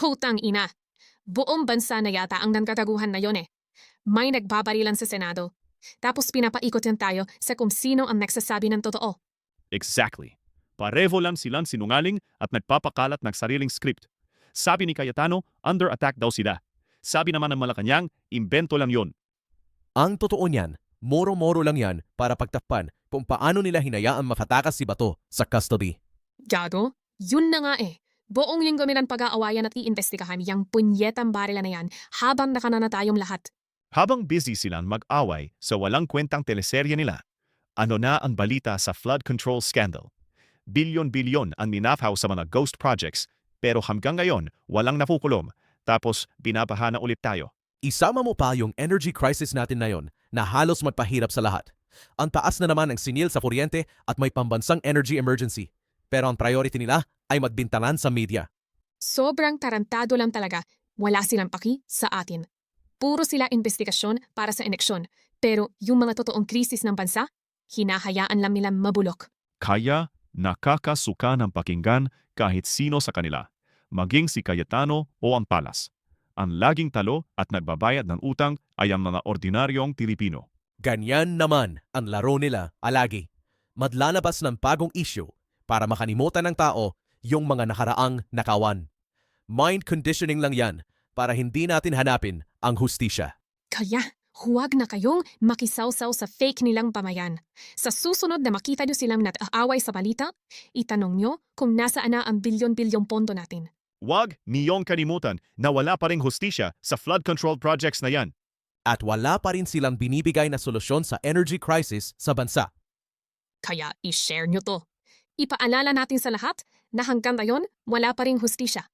Putang ina. Buong bansa na yata ang nangkataguhan na yon eh. May nagbabarilan sa Senado. Tapos pinapaikot yan tayo sa kung sino ang nagsasabi ng totoo. Exactly. Pareho lang silang sinungaling at nagpapakalat ng sariling script. Sabi ni Cayetano, under attack daw sila. Sabi naman ng Malacanang, imbento lang yon. Ang totoo niyan, moro-moro lang yan para pagtakpan kung paano nila hinayaan makatakas si Bato sa custody. Gago? Yun na nga eh. Buong linggo nilang pag-aawayan at iimbestigahan yung punyetang barila na yan habang nakanana tayong lahat. Habang busy silang mag-away sa walang kwentang teleserye nila, ano na ang balita sa flood control scandal? Bilyon-bilyon ang ninakaw sa mga ghost projects pero hanggang ngayon walang nakukulong tapos binabaha na ulit tayo. Isama mo pa yung energy crisis natin na yon na halos magpahirap sa lahat. Ang taas na naman ang sinil sa kuryente at may pambansang energy emergency. Pero ang priority nila ay magbintangan sa media. Sobrang tarantado lang talaga. Wala silang paki sa atin. Puro sila investigasyon para sa eleksyon. Pero yung mga totoong krisis ng bansa, hinahayaan lang nilang mabulok. Kaya nakakasuka ng pakinggan kahit sino sa kanila, maging si Cayetano o ang Palas. Ang laging talo at nagbabayad ng utang ay ang mga ordinaryong Pilipino. Ganyan naman ang laro nila alagi. Madlalabas ng bagong issue para makalimutan ng tao yung mga nakaraang nakawan. Mind conditioning lang yan para hindi natin hanapin ang hustisya. Kaya, huwag na kayong makisawsaw sa fake nilang pamayan. Sa susunod na makita nyo silang nag-aaway sa balita, itanong nyo kung nasaan na ang bilyon-bilyong pondo natin. Huwag niyong kalimutan na wala pa ring hustisya sa flood control projects na yan. At wala pa rin silang binibigay na solusyon sa energy crisis sa bansa. Kaya i-share nyo to. Ipaalala natin sa lahat na hanggang ngayon wala pa ring hustisya.